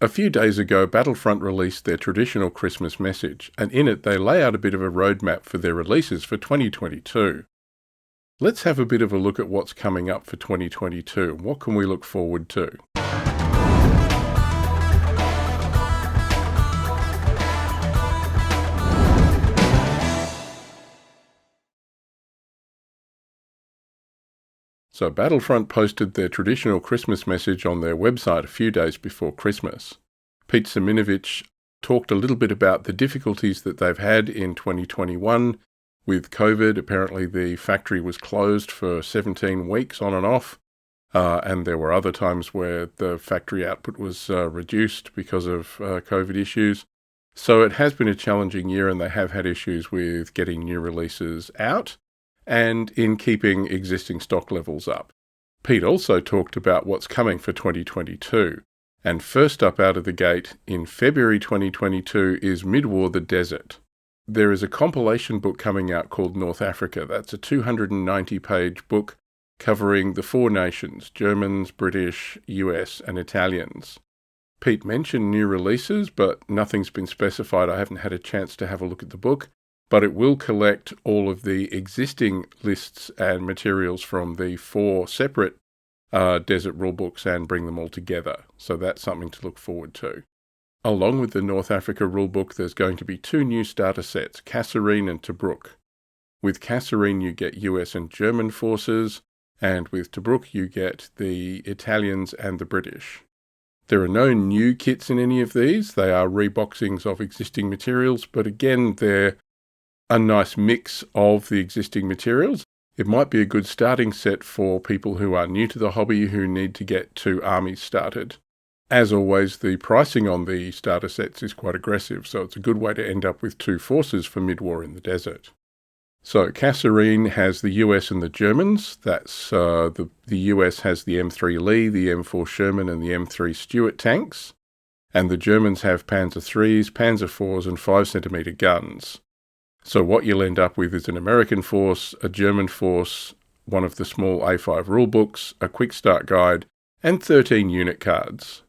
A few days ago, Battlefront released their traditional Christmas message, and in it they lay out a bit of a roadmap for their releases for 2022. Let's have a bit of a look at what's coming up for 2022 and what can we look forward to. So Battlefront posted their traditional Christmas message on their website a few days before Christmas. Pete Siminovich talked a little bit about the difficulties that they've had in 2021 with COVID. Apparently the factory was closed for 17 weeks on and off, and there were other times where the factory output was reduced because of COVID issues. So it has been a challenging year, and they have had issues with getting new releases out and in keeping existing stock levels up. Pete also talked about what's coming for 2022. And first up out of the gate in February 2022 is Midwar the Desert. There is a compilation book coming out called North Africa. That's a 290-page book covering the four nations, Germans, British, US, and Italians. Pete mentioned new releases, but nothing's been specified. I haven't had a chance to have a look at the book. But it will collect all of the existing lists and materials from the four separate desert rulebooks and bring them all together. So that's something to look forward to. Along with the North Africa rulebook, there's going to be two new starter sets, Kasserine and Tobruk. With Kasserine, you get US and German forces, and with Tobruk, you get the Italians and the British. There are no new kits in any of these. They are reboxings of existing materials, but again, they're a nice mix of the existing materials. It might be a good starting set for people who are new to the hobby who need to get two armies started. As always, the pricing on the starter sets is quite aggressive, so it's a good way to end up with two forces for Midwar in the Desert. So Kasserine has the US and the Germans. That's the US has the M3 Lee, the M4 Sherman, and the M3 Stuart tanks. And the Germans have Panzer IIIs, Panzer IVs, and 5cm guns. So what you'll end up with is an American force, a German force, one of the small A5 rulebooks, a quick start guide, and 13 unit cards.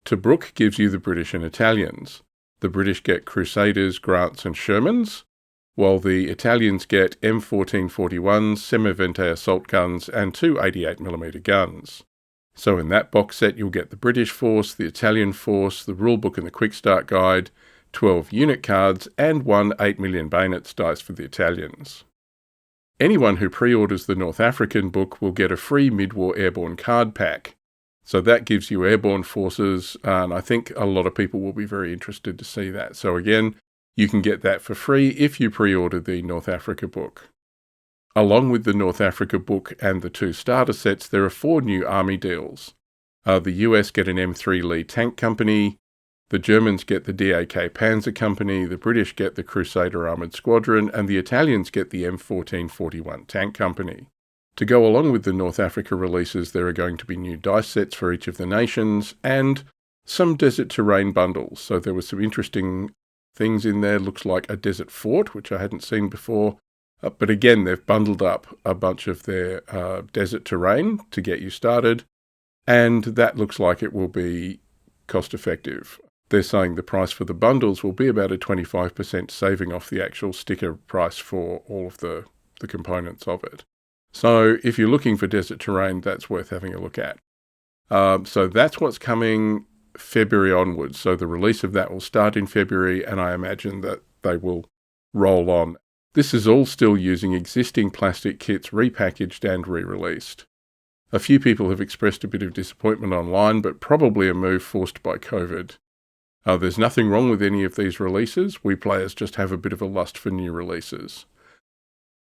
Tobruk gives you the British and Italians. The British get Crusaders, Grants, and Shermans, while the Italians get M1441s, Semivente assault guns, and two 88mm guns. So in that box set you'll get the British force, the Italian force, the rulebook and the quick start guide, 12 unit cards, and one 8mm bayonets dice for the Italians. Anyone who pre-orders the North African book will get a free Midwar Airborne card pack. So that gives you airborne forces, and I think a lot of people will be very interested to see that. So again, you can get that for free if you pre-order the North Africa book. Along with the North Africa book and the two starter sets, there are four new army deals. The US get an M3 Lee tank company, the Germans get the DAK Panzer Company, the British get the Crusader Armoured Squadron, and the Italians get the M1441 Tank Company. To go along with the North Africa releases, there are going to be new dice sets for each of the nations, and some desert terrain bundles. So there were some interesting things in there. Looks like a desert fort, which I hadn't seen before. But again, they've bundled up a bunch of their desert terrain to get you started, and that looks like it will be cost effective. They're saying the price for the bundles will be about a 25% saving off the actual sticker price for all of the components of it. So if you're looking for desert terrain, that's worth having a look at. So that's what's coming February onwards. So the release of that will start in February, and I imagine that they will roll on. This is all still using existing plastic kits repackaged and re-released. A few people have expressed a bit of disappointment online, but probably a move forced by COVID. There's nothing wrong with any of these releases. We players just have a bit of a lust for new releases.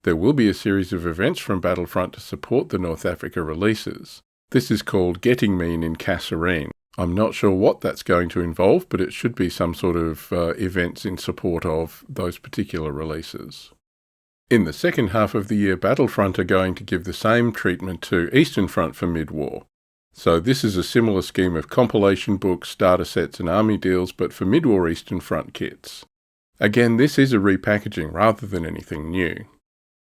There will be a series of events from Battlefront to support the North Africa releases. This is called Getting Mean in Kasserine. I'm not sure what that's going to involve, but it should be some sort of events in support of those particular releases. In the second half of the year, Battlefront are going to give the same treatment to Eastern Front for Midwar. So this is a similar scheme of compilation books, starter sets and army deals, but for Midwar Eastern Front kits. Again, this is a repackaging rather than anything new.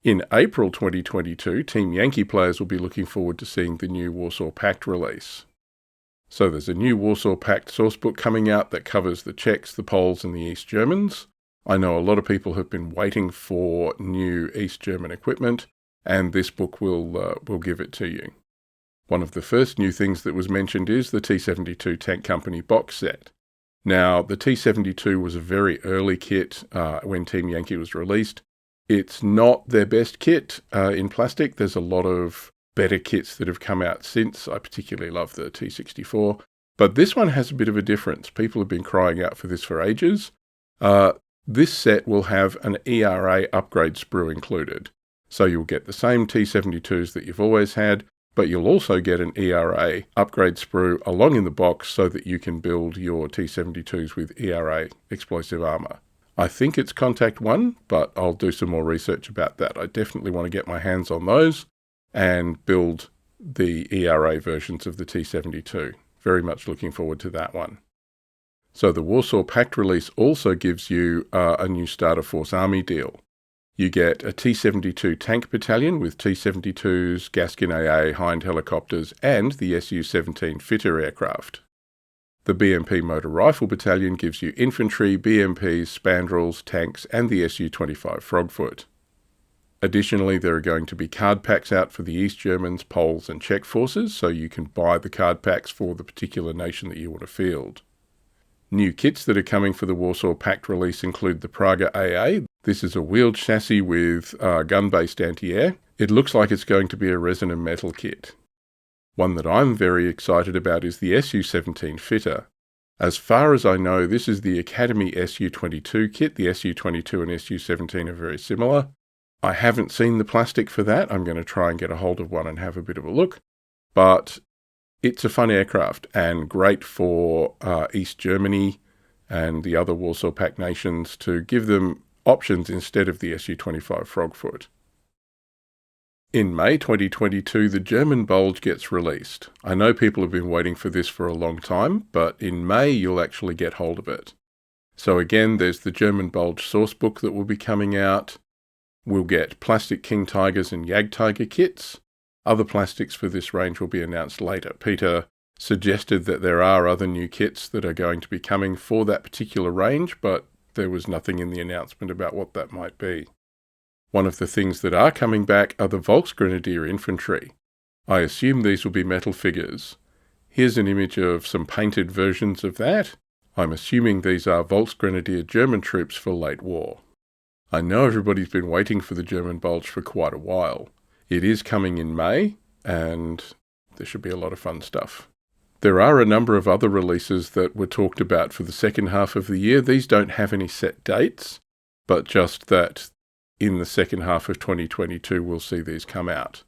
In April 2022, Team Yankee players will be looking forward to seeing the new Warsaw Pact release. So there's a new Warsaw Pact sourcebook coming out that covers the Czechs, the Poles and the East Germans. I know a lot of people have been waiting for new East German equipment, and this book will give it to you. One of the first new things that was mentioned is the T-72 Tank Company box set. Now, the T-72 was a very early kit when Team Yankee was released. It's not their best kit in plastic. There's a lot of better kits that have come out since. I particularly love the T-64. But this one has a bit of a difference. People have been crying out for this for ages. This set will have an ERA upgrade sprue included. So you'll get the same T-72s that you've always had, but you'll also get an ERA upgrade sprue along in the box so that you can build your T-72s with ERA explosive armour. I think it's Contact 1, but I'll do some more research about that. I definitely want to get my hands on those and build the ERA versions of the T-72. Very much looking forward to that one. So the Warsaw Pact release also gives you a new Starter Force Army deal. You get a T-72 tank battalion with T-72s, Gaskin AA, Hind helicopters, and the Su-17 fitter aircraft. The BMP Motor Rifle Battalion gives you infantry, BMPs, spandrels, tanks, and the Su-25 Frogfoot. Additionally, there are going to be card packs out for the East Germans, Poles, and Czech forces, so you can buy the card packs for the particular nation that you want to field. New kits that are coming for the Warsaw Pact release include the Praga AA. This is a wheeled chassis with gun-based anti-air. It looks like it's going to be a resin and metal kit. One that I'm very excited about is the Su-17 fitter. As far as I know, this is the Academy Su-22 kit. The Su-22 and Su-17 are very similar. I haven't seen the plastic for that. I'm going to try and get a hold of one and have a bit of a look. But it's a fun aircraft and great for East Germany and the other Warsaw Pact nations to give them options instead of the Su-25 Frogfoot. In May 2022, the German Bulge gets released. I know people have been waiting for this for a long time, but in May you'll actually get hold of it. So again, there's the German Bulge sourcebook that will be coming out. We'll get plastic King Tigers and Jagdtiger kits. Other plastics for this range will be announced later. Peter suggested that there are other new kits that are going to be coming for that particular range, but there was nothing in the announcement about what that might be. One of the things that are coming back are the Volksgrenadier infantry. I assume these will be metal figures. Here's an image of some painted versions of that. I'm assuming these are Volksgrenadier German troops for late war. I know everybody's been waiting for the German Bulge for quite a while. It is coming in May, and there should be a lot of fun stuff. There are a number of other releases that were talked about for the second half of the year. These don't have any set dates, but just that in the second half of 2022 we'll see these come out.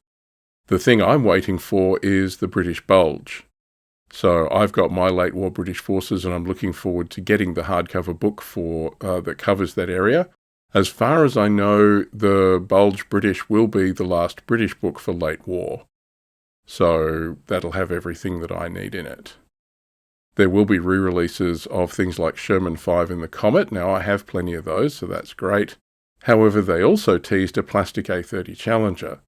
The thing I'm waiting for is the British Bulge. So I've got my late war British forces and I'm looking forward to getting the hardcover book for that covers that area. As far as I know, the Bulge British will be the last British book for late war. So that'll have everything that I need in it. There will be re-releases of things like Sherman 5 and the Comet. Now I have plenty of those, so that's great. However, they also teased a plastic A30 Challenger.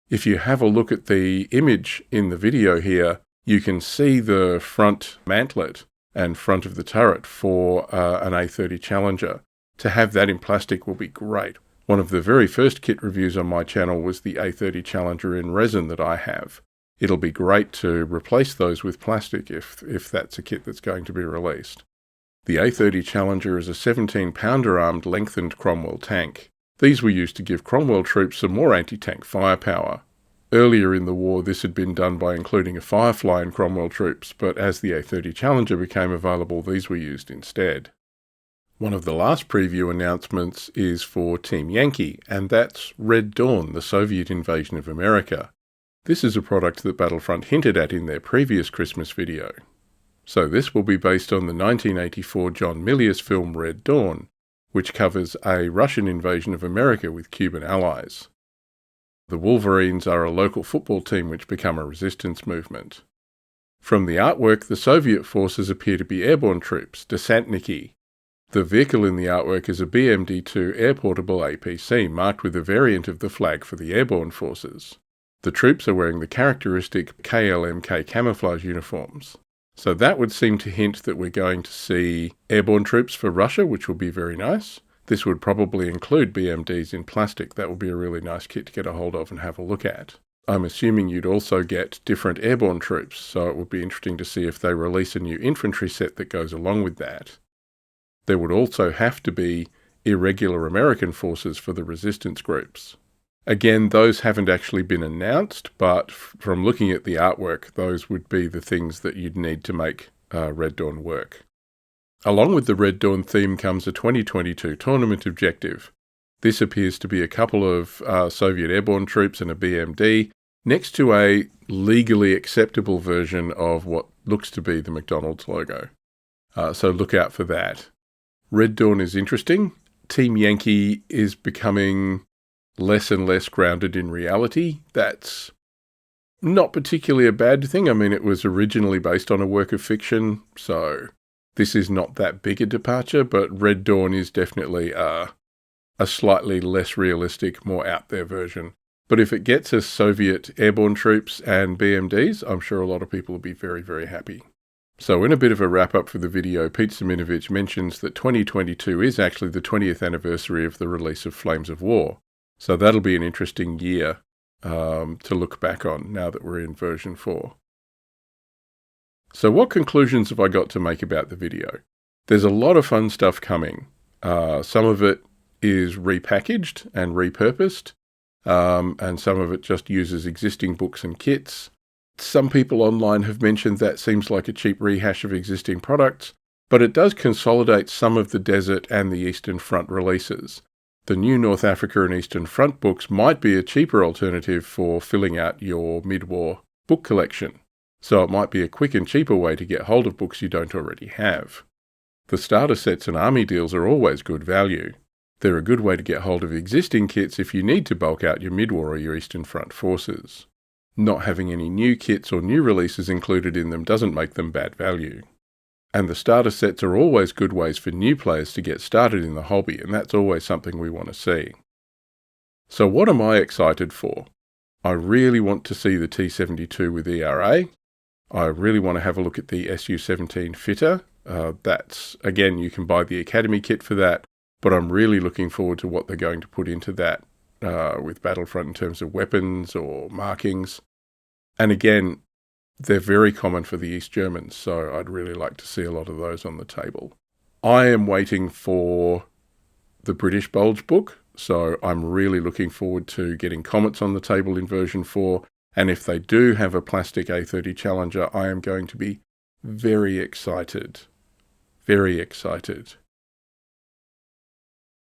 If you have a look at the image in the video here, you can see the front mantlet and front of the turret for an A30 Challenger. To have that in plastic will be great. One of the very first kit reviews on my channel was the A30 Challenger in resin that I have. It'll be great to replace those with plastic if that's a kit that's going to be released. The A30 Challenger is a 17-pounder armed lengthened Cromwell tank. These were used to give Cromwell troops some more anti-tank firepower. Earlier in the war this had been done by including a Firefly in Cromwell troops, but as the A30 Challenger became available these were used instead. One of the last preview announcements is for Team Yankee, and that's Red Dawn, the Soviet invasion of America. This is a product that Battlefront hinted at in their previous Christmas video. So this will be based on the 1984 John Milius film Red Dawn, which covers a Russian invasion of America with Cuban allies. The Wolverines are a local football team which become a resistance movement. From the artwork, the Soviet forces appear to be airborne troops, Desantniki. The vehicle in the artwork is a BMD-2 air-portable APC marked with a variant of the flag for the airborne forces. The troops are wearing the characteristic KLMK camouflage uniforms. So that would seem to hint that we're going to see airborne troops for Russia, which will be very nice. This would probably include BMDs in plastic. That would be a really nice kit to get a hold of and have a look at. I'm assuming you'd also get different airborne troops, so it would be interesting to see if they release a new infantry set that goes along with that. There would also have to be irregular American forces for the resistance groups. Again, those haven't actually been announced, but from looking at the artwork, those would be the things that you'd need to make Red Dawn work. Along with the Red Dawn theme comes a 2022 tournament objective. This appears to be a couple of Soviet airborne troops and a BMD next to a legally acceptable version of what looks to be the McDonald's logo. So look out for that. Red Dawn is interesting. Team Yankee is becoming less and less grounded in reality. That's not particularly a bad thing. I mean, it was originally based on a work of fiction, so this is not that big a departure, but Red Dawn is definitely a slightly less realistic, more out there version. But if it gets us Soviet airborne troops and BMDs, I'm sure a lot of people will be very, very happy. So in a bit of a wrap-up for the video, Pete Siminovich mentions that 2022 is actually the 20th anniversary of the release of Flames of War. So that'll be an interesting year to look back on now that we're in version 4. So what conclusions have I got to make about the video? There's a lot of fun stuff coming. Some of it is repackaged and repurposed, and some of it just uses existing books and kits. Some people online have mentioned that seems like a cheap rehash of existing products, but it does consolidate some of the Desert and the Eastern Front releases. The new North Africa and Eastern Front books might be a cheaper alternative for filling out your mid-war book collection, so it might be a quick and cheaper way to get hold of books you don't already have. The starter sets and army deals are always good value. They're a good way to get hold of existing kits if you need to bulk out your mid-war or your Eastern Front forces. Not having any new kits or new releases included in them doesn't make them bad value. And the starter sets are always good ways for new players to get started in the hobby, and that's always something we want to see. So what am I excited for? I really want to see the T-72 with ERA. I really want to have a look at the Su-17 fitter. That's, again, you can buy the Academy kit for that, but I'm really looking forward to what they're going to put into that with Battlefront in terms of weapons or markings. And again, they're very common for the East Germans, so I'd really like to see a lot of those on the table. I am waiting for the British Bulge book, so I'm really looking forward to getting Comets on the table in version 4, and if they do have a plastic A30 Challenger, I am going to be very excited. Very excited.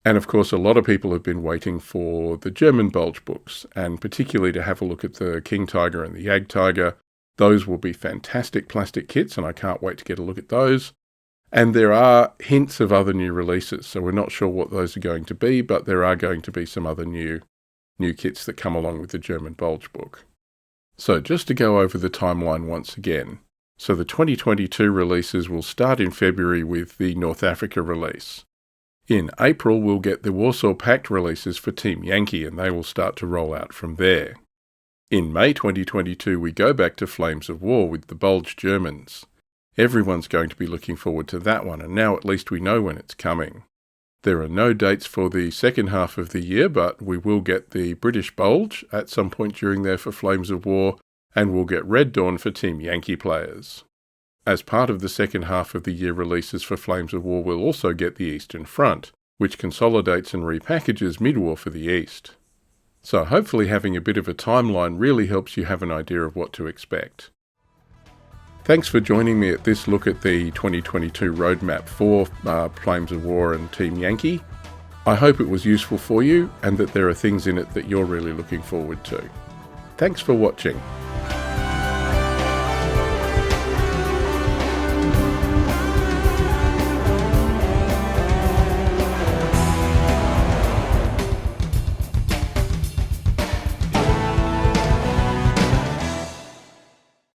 And of course, a lot of people have been waiting for the German Bulge books, and particularly to have a look at the King Tiger and the Jag Tiger. Those will be fantastic plastic kits, and I can't wait to get a look at those. And there are hints of other new releases, so we're not sure what those are going to be, but there are going to be some other new kits that come along with the German Bulge book. So just to go over the timeline once again. So the 2022 releases will start in February with the North Africa release. In April, we'll get the Warsaw Pact releases for Team Yankee, and they will start to roll out from there. In May 2022, we go back to Flames of War with the Bulge Germans. Everyone's going to be looking forward to that one, and now at least we know when it's coming. There are no dates for the second half of the year, but we will get the British Bulge at some point during there for Flames of War, and we'll get Red Dawn for Team Yankee players. As part of the second half of the year releases for Flames of War, we'll also get the Eastern Front, which consolidates and repackages mid-war for the East. So hopefully having a bit of a timeline really helps you have an idea of what to expect. Thanks for joining me at this look at the 2022 roadmap for Flames of War and Team Yankee. I hope it was useful for you and that there are things in it that you're really looking forward to. Thanks for watching.